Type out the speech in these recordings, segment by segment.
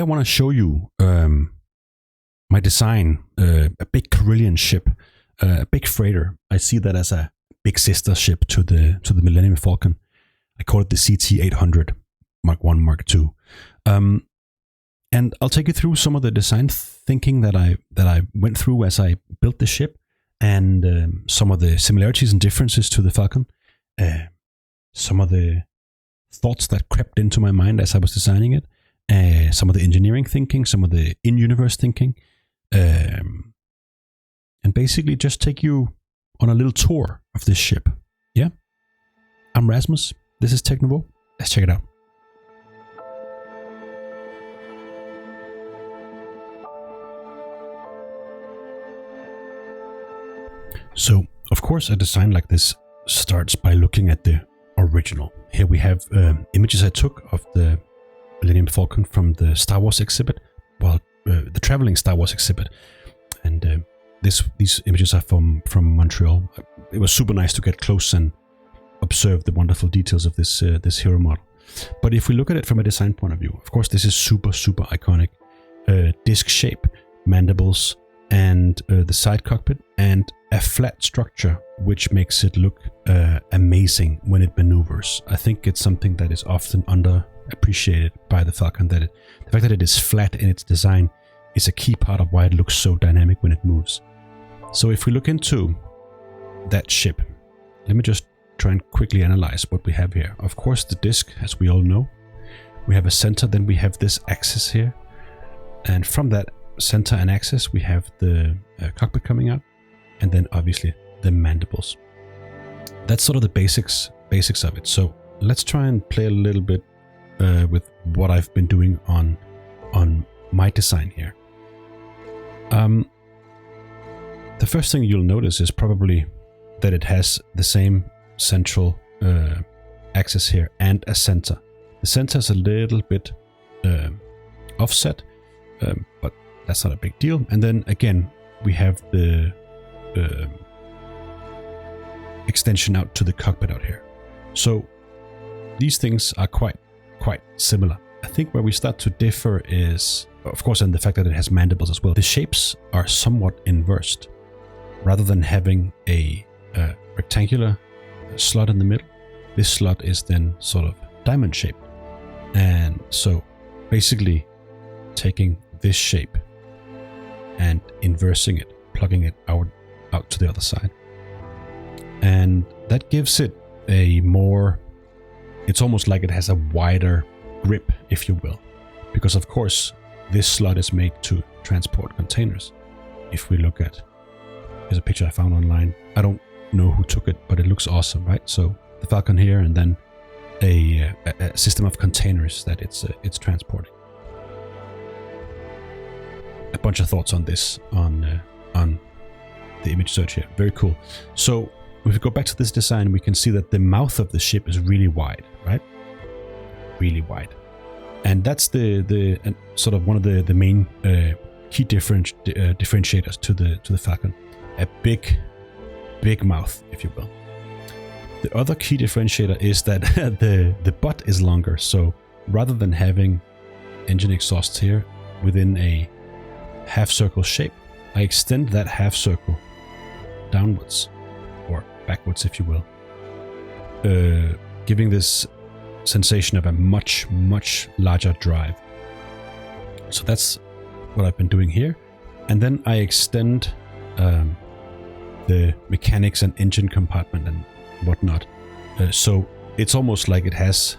I want to show you my design, a big Corellian ship, a big freighter. I see that as a big sister ship to the Millenium Falcon. I call it the CT-800 Mark 1, Mark 2. And I'll take you through some of the design thinking that I went through as I built the ship, and some of the similarities and differences to the Falcon, some of the thoughts that crept into my mind as I was designing it, some of the engineering thinking, some of the in-universe thinking, and basically just take you on a little tour of this ship. Yeah? I'm Rasmus. This is Technouveau. Let's check it out. So, of course, a design like this starts by looking at the original. Here we have images I took of the Millenium Falcon from the Star Wars exhibit, well, the traveling Star Wars exhibit. And these images are from Montreal. It was super nice to get close and observe the wonderful details of this hero model. But if we look at it from a design point of view, of course, this is super iconic. Disc shape, mandibles, and the side cockpit, and a flat structure which makes it look amazing when it maneuvers. I think it's something that is often underappreciated by the Falcon, that the fact that it is flat in its design is a key part of why it looks so dynamic when it moves. So if we look into that ship, let me just try and quickly analyze what we have here. Of course, the disc, as we all know, we have a center, then we have this axis here, and from that center and axis we have the cockpit coming out, and then obviously the mandibles. That's sort of the basics of it. So let's try and play a little bit with what I've been doing on my design here. The first thing you'll notice is probably that it has the same central axis here and a center. The center is a little bit offset, but that's not a big deal. And then again, we have the extension out to the cockpit out here. So these things are quite similar. I think where we start to differ is, of course, and the fact that it has mandibles as well. The shapes are somewhat inversed. Rather than having a rectangular slot in the middle, this slot is then sort of diamond shaped. And so basically taking this shape and inversing it, plugging it out to the other side. And that gives it a more, it's almost like it has a wider grip, if you will. Because of course, this slot is made to transport containers. If we look at, here's a picture I found online. I don't know who took it, but it looks awesome, right? So the Falcon here, and then a system of containers that it's transporting. A bunch of thoughts on this on the image search here. Very cool. So if we go back to this design, we can see that the mouth of the ship is really wide, right? Really wide. And that's the sort of one of the main key differentiators to the Falcon. A big mouth, if you will. The other key differentiator is that the butt is longer. So rather than having engine exhausts here within a half circle shape, I extend that half circle downwards or backwards, if you will, giving this sensation of a much larger drive. So that's what I've been doing here. And then I extend the mechanics and engine compartment and whatnot. So it's almost like it has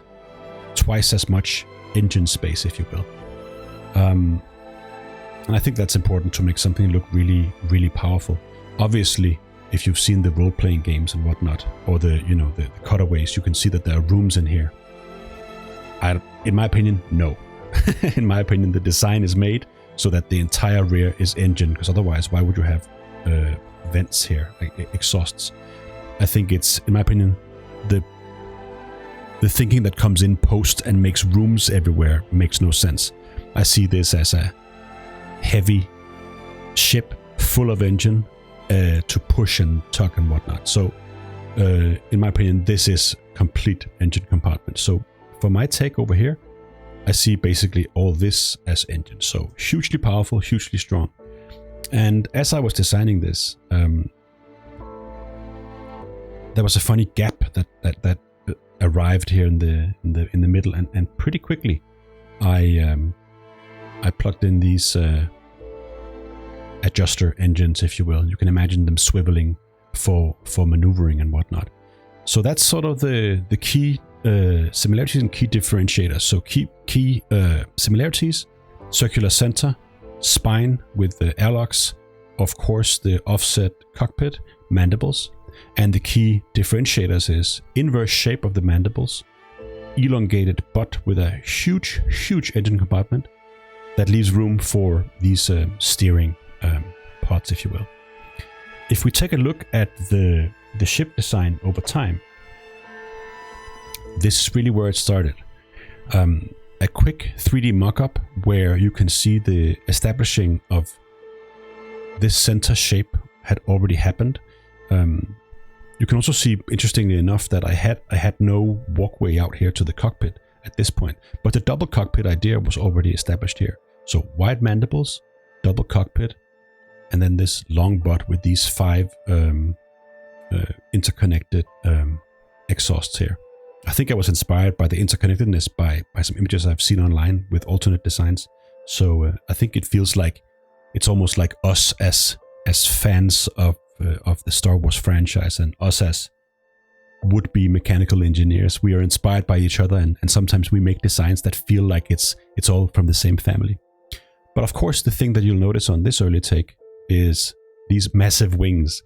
twice as much engine space, if you will. And I think that's important to make something look really powerful. Obviously, if you've seen the role-playing games and whatnot, or the cutaways, you can see that there are rooms in here. In my opinion, no. In my opinion, the design is made so that the entire rear is engine, because otherwise, why would you have vents here, like exhausts? I think it's, in my opinion, the thinking that comes in post and makes rooms everywhere makes no sense. I see this as a heavy ship full of engine to push and tug and whatnot. So, in my opinion, this is complete engine compartment. So, for my take over here, I see basically all this as engines. So hugely powerful, hugely strong. And as I was designing this, there was a funny gap that arrived here in the middle, and pretty quickly I plugged in these adjuster engines, if you will. You can imagine them swiveling for maneuvering and whatnot. So that's sort of the key similarities and key differentiators. So key similarities: circular center, spine with the airlocks, of course the offset cockpit, mandibles, and the key differentiators is inverse shape of the mandibles, elongated butt with a huge engine compartment that leaves room for these steering pods, if you will. If we take a look at the ship design over time, this is really where it started. A quick 3D mock-up where you can see the establishing of this center shape had already happened. You can also see, interestingly enough, that I had no walkway out here to the cockpit at this point, but the double cockpit idea was already established here. So wide mandibles, double cockpit, and then this long butt with these 5 interconnected exhausts here. I think I was inspired by the interconnectedness by some images I've seen online with alternate designs. So I think it feels like it's almost like us as fans of the Star Wars franchise, and us as would-be mechanical engineers. We are inspired by each other, and sometimes we make designs that feel like it's all from the same family. But of course, the thing that you'll notice on this early take is these massive wings.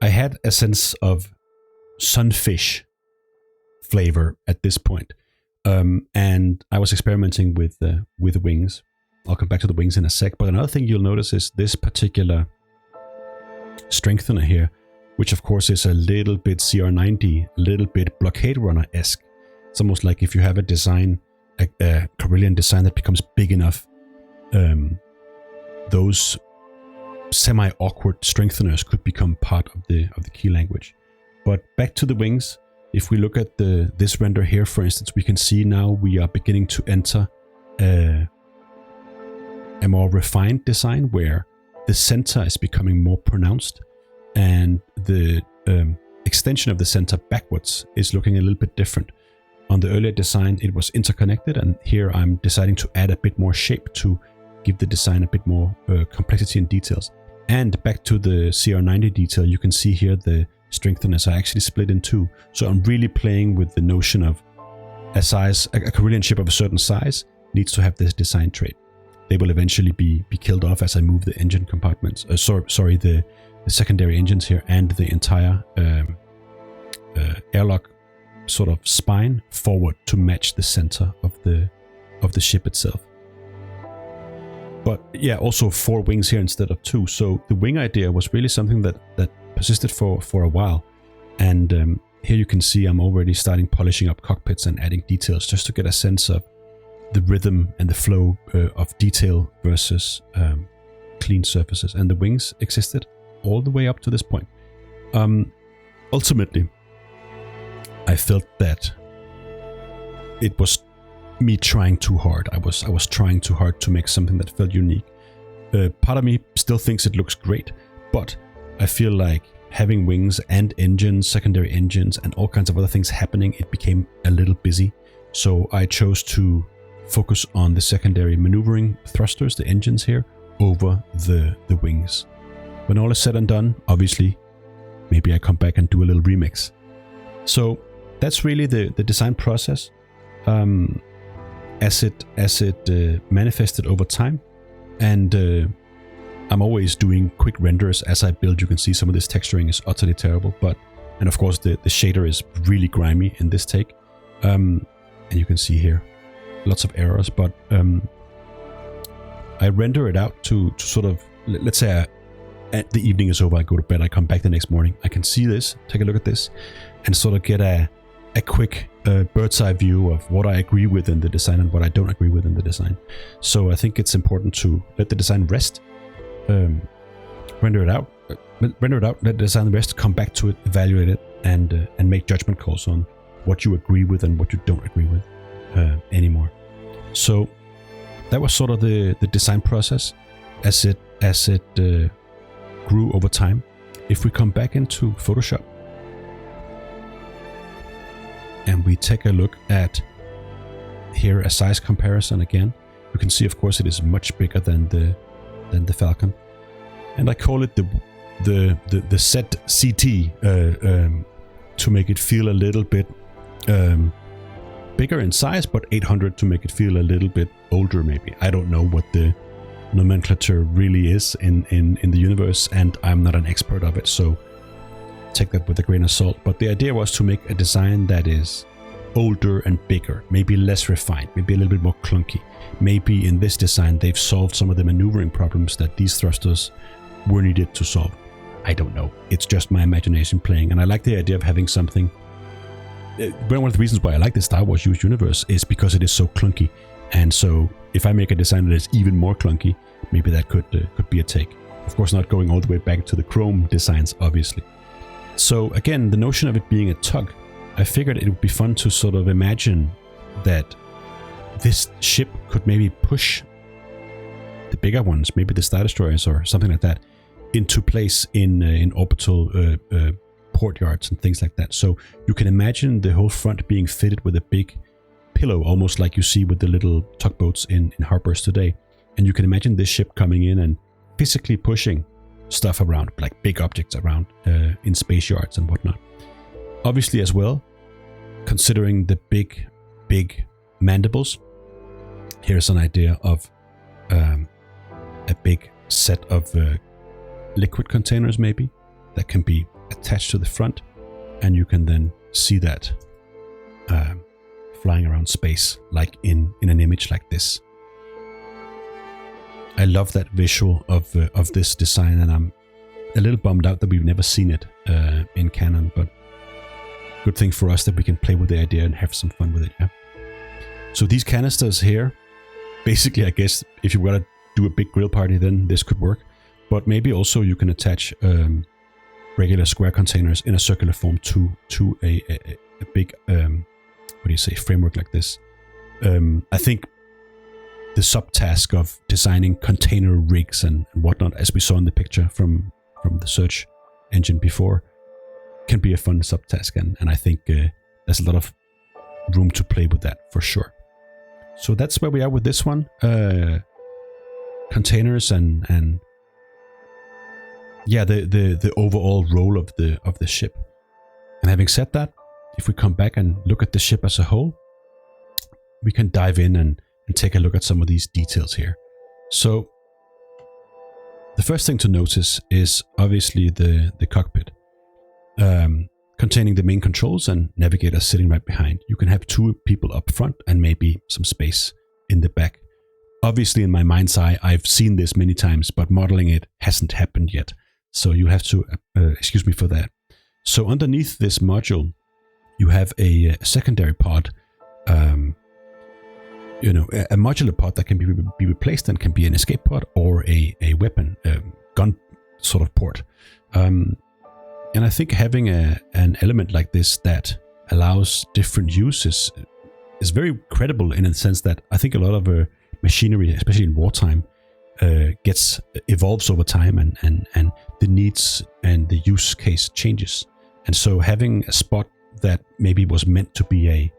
I had a sense of sunfish flavor at this point, and I was experimenting with wings. I'll come back to the wings in a sec. But another thing you'll notice is this particular strengthener here, which of course is a little bit CR90, a little bit blockade runner-esque. It's almost like if you have a design, a Corellian design that becomes big enough, those semi-awkward strengtheners could become part of the key language. But back to the wings. If we look at this render here, for instance, we can see now we are beginning to enter a more refined design where the center is becoming more pronounced, and the extension of the center backwards is looking a little bit different. On the earlier design, it was interconnected, and here I'm deciding to add a bit more shape to give the design a bit more complexity and details. And back to the CR90 detail, you can see here the strengtheners are actually split in 2. So I'm really playing with the notion of a Corellian ship of a certain size needs to have this design trait. They will eventually be killed off as I move the engine compartments. The secondary engines here and the entire airlock sort of spine forward to match the center of the ship itself. But yeah, also 4 wings here instead of 2. So the wing idea was really something that persisted for a while. And here you can see I'm already starting polishing up cockpits and adding details just to get a sense of the rhythm and the flow of detail versus clean surfaces. And the wings existed all the way up to this point. Ultimately, I felt that it was me trying too hard. I was trying too hard to make something that felt unique. Part of me still thinks it looks great, but I feel like having wings and engines, secondary engines, and all kinds of other things happening, it became a little busy. So I chose to focus on the secondary maneuvering thrusters, the engines here, over the wings. When all is said and done, obviously, maybe I come back and do a little remix. So that's really the design process as it manifested over time. And I'm always doing quick renders as I build. You can see some of this texturing is utterly terrible, and of course the shader is really grimy in this take. And you can see here lots of errors, but I render it out to sort of, let's say at the evening is over, I go to bed, I come back the next morning, I can see this, take a look at this, and sort of get a quick bird's eye view of what I agree with in the design and what I don't agree with in the design. So I think it's important to let the design rest, render it out, let the design rest, come back to it, evaluate it, and make judgment calls on what you agree with and what you don't agree with anymore. So that was sort of the design process as it grew over time. If we come back into Photoshop and we take a look at here a size comparison again, you can see, of course, it is much bigger than the Falcon, and I call it the set CT to make it feel a little bit bigger in size, but 800 to make it feel a little bit older. Maybe I don't know what the nomenclature really is in the universe, and I'm not an expert of it, so take that with a grain of salt. But the idea was to make a design that is older and bigger, maybe less refined, maybe a little bit more clunky. Maybe in this design they've solved some of the maneuvering problems that these thrusters were needed to solve. I don't know. It's just my imagination playing, and I like the idea of having something. One of the reasons why I like the Star Wars used universe is because it is so clunky, and so if I make a design that is even more clunky, maybe that could be a take. Of course, not going all the way back to the Chrome designs, obviously. So again, the notion of it being a tug, I figured it would be fun to sort of imagine that this ship could maybe push the bigger ones, maybe the Star Destroyers or something like that, into place in orbital port yards and things like that. So you can imagine the whole front being fitted with a big pillow, almost like you see with the little tugboats in harbors today. And you can imagine this ship coming in and physically pushing stuff around, like big objects around in space yards and whatnot. Obviously as well, considering the big mandibles, here's an idea of a big set of liquid containers maybe that can be attached to the front, and you can then see that flying around space like in an image like this. I love that visual of this design, and I'm a little bummed out that we've never seen it in canon, but good thing for us that we can play with the idea and have some fun with it. Yeah. So these canisters here, basically, I guess if you want to do a big grill party, then this could work. But maybe also you can attach regular square containers in a circular form to a big framework like this. I think the subtask of designing container rigs and whatnot, as we saw in the picture from the search engine before, can be a fun subtask, and I think there's a lot of room to play with that for sure. So that's where we are with this one. Containers and yeah, the overall role of the ship. And having said that, if we come back and look at the ship as a whole, we can dive in and take a look at some of these details here. So the first thing to notice is obviously the cockpit, containing the main controls and navigators sitting right behind. You can have two people up front and maybe some space in the back. Obviously, in my mind's eye, I've seen this many times, but modeling it hasn't happened yet. So you have to excuse me for that. So underneath this module, you have a secondary pod, a modular pod that can be replaced and can be an escape pod or a weapon, gun sort of port. And I think having an element like this that allows different uses is very credible, in the sense that I think a lot of machinery, especially in wartime, evolves over time, and the needs and the use case changes. And so having a spot that maybe was meant to be a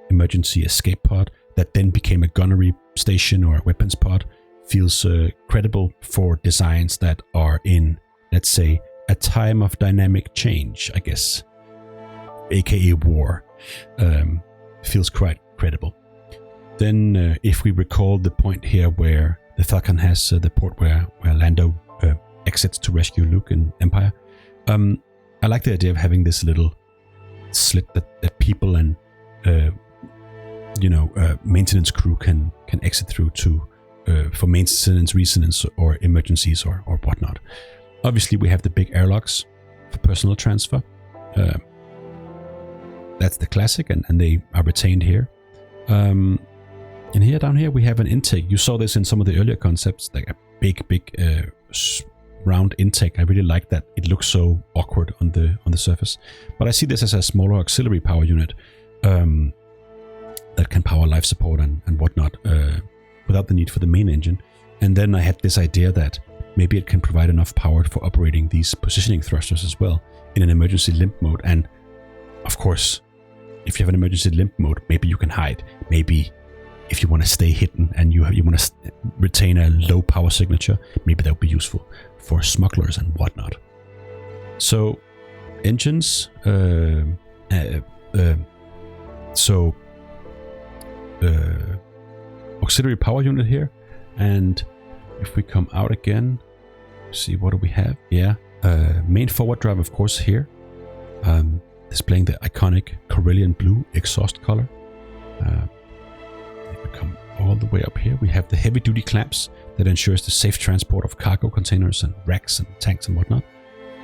emergency escape pod that then became a gunnery station or a weapons pod feels credible for designs that are in, let's say, a time of dynamic change, I guess, aka war. Feels quite credible. Then if we recall the point here where the Falcon has the port where Lando exits to rescue Luke in Empire, I like the idea of having this little slit that people and maintenance crew can exit through to for maintenance reasons or emergencies or whatnot. Obviously, we have the big airlocks for personal transfer. That's the classic, and they are retained here. And here down here we have an intake. You saw this in some of the earlier concepts, like a big round intake. I really like that. It looks so awkward on the surface. But I see this as a smaller auxiliary power unit. that can power life support and whatnot without the need for the main engine. And then I had this idea that maybe it can provide enough power for operating these positioning thrusters as well in an emergency limp mode. And of course, if you have an emergency limp mode, maybe you can hide. Maybe if you want to stay hidden and you want to retain a low power signature, maybe that would be useful for smugglers and whatnot. So engines, auxiliary power unit here, and if we come out again, see what do we have? Yeah, main forward drive, of course, here, displaying the iconic Corellian blue exhaust color. If we come all the way up here, we have the heavy-duty clamps that ensures the safe transport of cargo containers and racks and tanks and whatnot.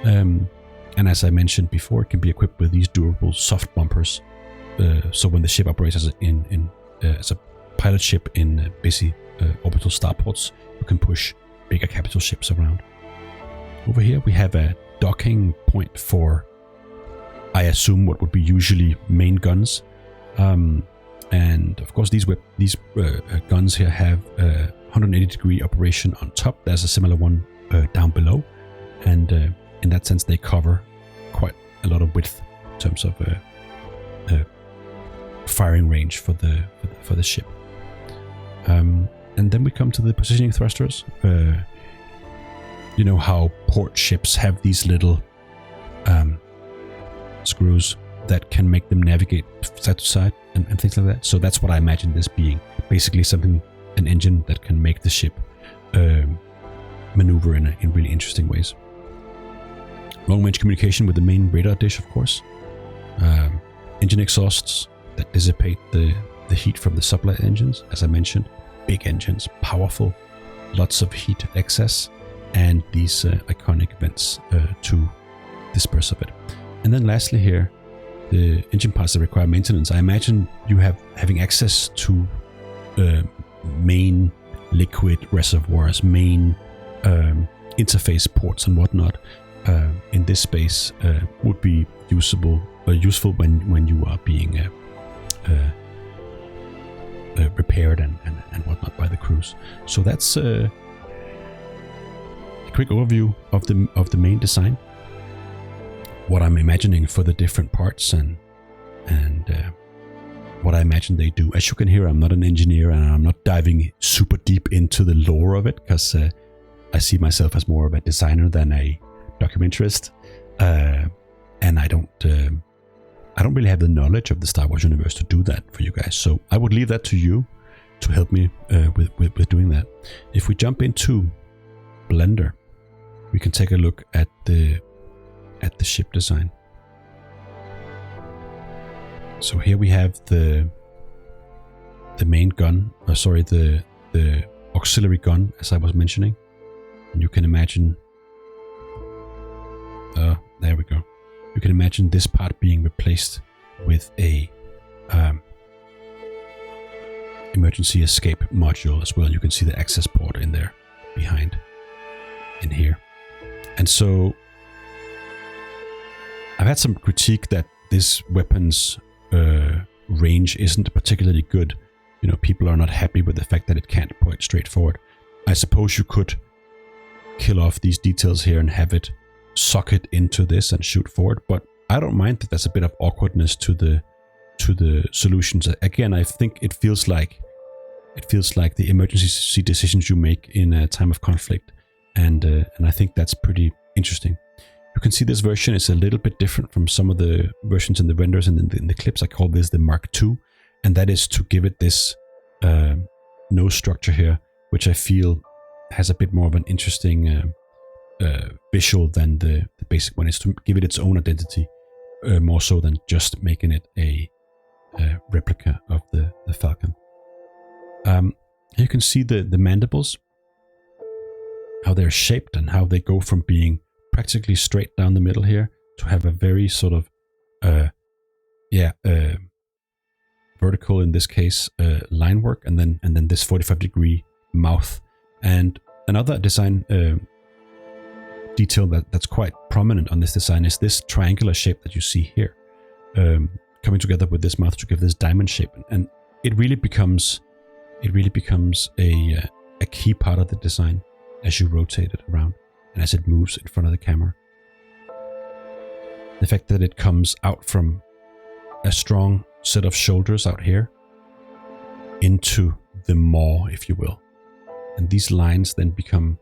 And as I mentioned before, it can be equipped with these durable soft bumpers. So when the ship operates as a pilot ship in busy orbital starports, you can push bigger capital ships around. Over here we have a docking point for, I assume, what would be usually main guns. And of course these guns here have 180-degree operation on top. There's a similar one down below, and in that sense they cover quite a lot of width in terms of firing range for the ship. And then we come to the positioning thrusters. You know how port ships have these little screws that can make them navigate side to side and things like that. So that's what I imagine this being. Basically an engine that can make the ship maneuver in really interesting ways. Long-range communication with the main radar dish, of course. Engine exhausts that dissipate the heat from the sublight engines. As I mentioned, big engines, powerful, lots of heat excess, and these iconic vents to disperse of it. And then lastly here, the engine parts that require maintenance. I imagine you having access to main liquid reservoirs, main interface ports and whatnot in this space would be useful when you are being repaired and whatnot by the crews. So that's a quick overview of the main design. What I'm imagining for the different parts and what I imagine they do. As you can hear, I'm not an engineer and I'm not diving super deep into the lore of it, because I see myself as more of a designer than a documentarist, and I don't really have the knowledge of the Star Wars universe to do that for you guys. So I would leave that to you to help me with doing that. If we jump into Blender, we can take a look at the ship design. So here we have the main gun, the auxiliary gun, as I was mentioning, and you can imagine. There we go. You can imagine this part being replaced with a emergency escape module as well. You can see the access port in there behind in here. And so I've had some critique that this weapon's range isn't particularly good. You know, people are not happy with the fact that it can't point straight forward. I suppose you could kill off these details here and have it socket into this and shoot forward, but I don't mind that there's a bit of awkwardness to the solutions. Again, I think it feels like the emergency decisions you make in a time of conflict, and I think that's pretty interesting. You can see this version is a little bit different from some of the versions in the renders and in the clips. I call this the Mark II, and that is to give it this nose structure here, which I feel has a bit more of an interesting visual than the basic one. Is to give it its own identity, more so than just making it a replica of the Falcon. You can see the mandibles, how they're shaped and how they go from being practically straight down the middle here to have a very sort of vertical, in this case, line work, and then this 45-degree mouth. And another design detail that's quite prominent on this design is this triangular shape that you see here, coming together with this mouth to give this diamond shape. And it really becomes a key part of the design as you rotate it around and as it moves in front of the camera. The fact that it comes out from a strong set of shoulders out here into the maw, if you will. And these lines then become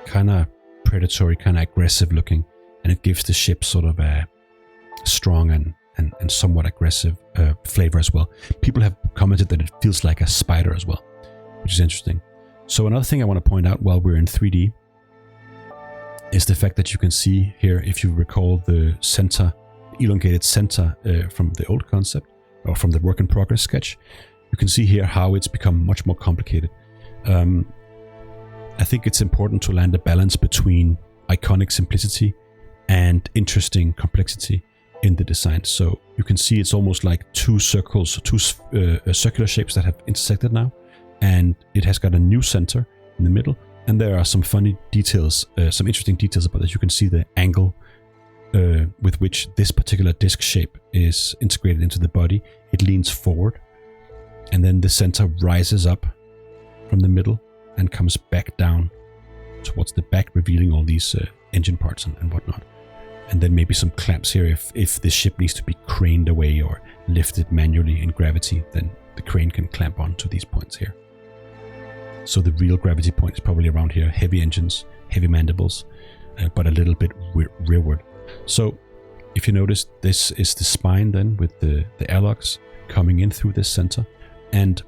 kind of predatory, kind of aggressive looking, and it gives the ship sort of a strong and somewhat aggressive flavor as well. People have commented that it feels like a spider as well, which is interesting. So another thing I want to point out while we're in 3D is the fact that you can see here, if you recall the center, elongated center from the old concept, or from the work in progress sketch, you can see here how it's become much more complicated. I think it's important to land a balance between iconic simplicity and interesting complexity in the design. So you can see it's almost like two circles, two circular shapes that have intersected now, and it has got a new center in the middle. And there are some funny details, some interesting details about this. You can see the angle with which this particular disc shape is integrated into the body. It leans forward, and then the center rises up from the middle and comes back down towards the back, revealing all these engine parts and whatnot. And then maybe some clamps here if the ship needs to be craned away or lifted manually in gravity, then the crane can clamp onto these points here. So the real gravity point is probably around here. Heavy engines, heavy mandibles, but a little bit rearward. So if you notice, this is the spine then with the airlocks coming in through this center. And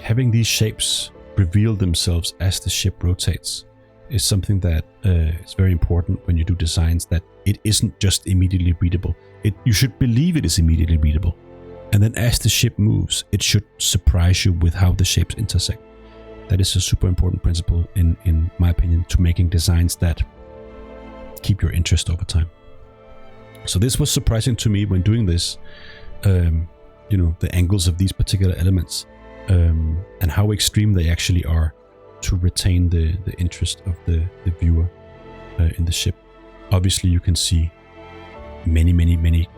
having these shapes reveal themselves as the ship rotates is something that is very important when you do designs, that it isn't just immediately readable. You should believe it is immediately readable. And then as the ship moves, it should surprise you with how the shapes intersect. That is a super important principle, in my opinion, to making designs that keep your interest over time. So this was surprising to me when doing this, the angles of these particular elements, and how extreme they actually are to retain the interest of the viewer in the ship. Obviously, you can see many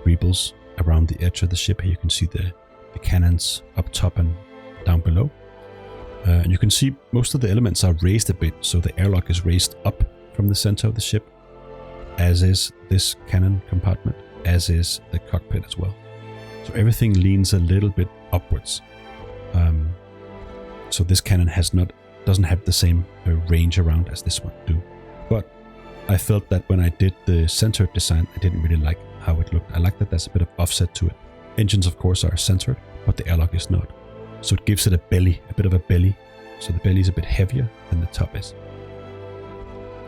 greebles around the edge of the ship. Here you can see the cannons up top and down below. And you can see most of the elements are raised a bit, so the airlock is raised up from the center of the ship, as is this cannon compartment, as is the cockpit as well. So everything leans a little bit upwards. So this cannon doesn't have the same range around as this one do. But I felt that when I did the centered design, I didn't really like how it looked. I like that there's a bit of offset to it. Engines, of course, are centered, but the airlock is not. So it gives it a bit of a belly. So the belly is a bit heavier than the top is.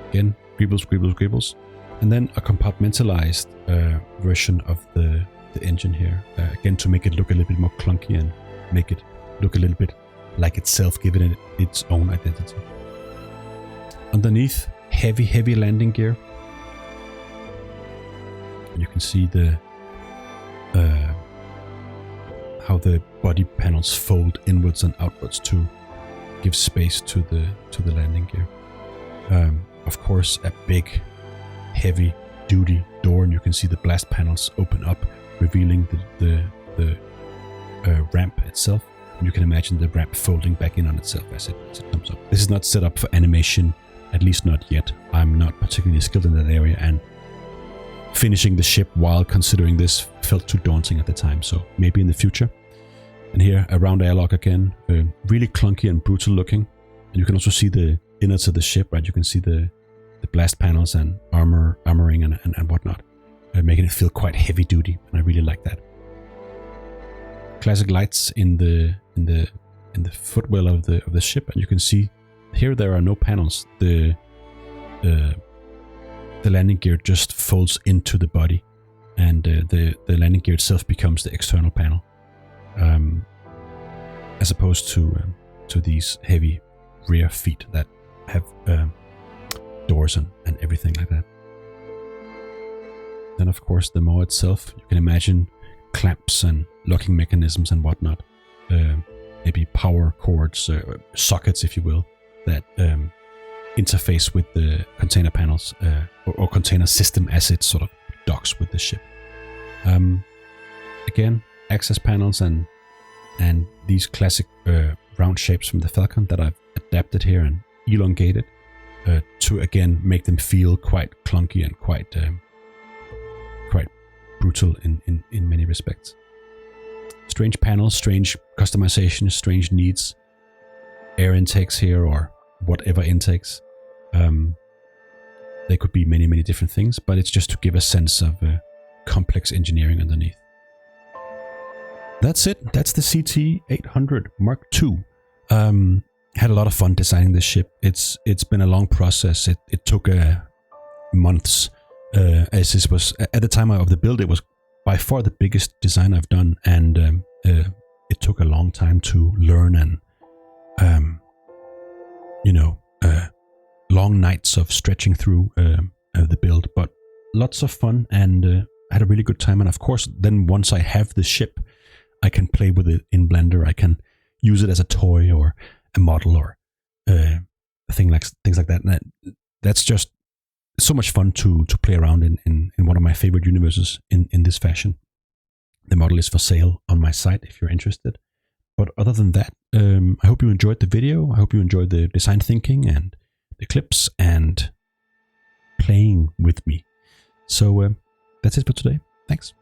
Again, greebles. And then a compartmentalized version of the engine here. Again, to make it look a little bit more clunky and make it look a little bit like itself, giving it its own identity. Underneath, heavy landing gear. And you can see how the body panels fold inwards and outwards to give space to the landing gear. Of course, a big, heavy duty door, and you can see the blast panels open up, revealing the ramp itself. And you can imagine the ramp folding back in on itself as it comes up. This is not set up for animation, at least not yet. I'm not particularly skilled in that area, and finishing the ship while considering this felt too daunting at the time, so maybe in the future. And here, a round airlock again, really clunky and brutal looking. And you can also see the innards of the ship, right? You can see the blast panels and armoring and whatnot, making it feel quite heavy duty, and I really like that. Classic lights in the footwell of the ship, and you can see here there are no panels. The landing gear just folds into the body, and the landing gear itself becomes the external panel, as opposed to these heavy rear feet that have doors and everything like that. Then, of course, the maw itself. You can imagine clamps and locking mechanisms and whatnot, maybe power cords, sockets, if you will, that interface with the container panels or container system as it sort of docks with the ship. Again, access panels and these classic round shapes from the Falcon that I've adapted here and elongated to again make them feel quite clunky and quite brutal in many respects. Strange panels, strange customization, strange needs, air intakes here or whatever intakes. They could be many different things, but it's just to give a sense of complex engineering underneath. That's it. That's the CT-800 Mark II. Had a lot of fun designing this ship. It's been a long process. It took months, as this was at the time of the build. It was by far the biggest design I've done, and it took a long time to learn and long nights of stretching through the build, but lots of fun, and had a really good time. And of course, then once I have the ship, I can play with it in Blender. I can use it as a toy or a model or things like that. And that's just so much fun to play around in one of my favorite universes in this fashion. The model is for sale on my site if you're interested. But other than that, I hope you enjoyed the video. I hope you enjoyed the design thinking and the clips and playing with me. So that's it for today. Thanks.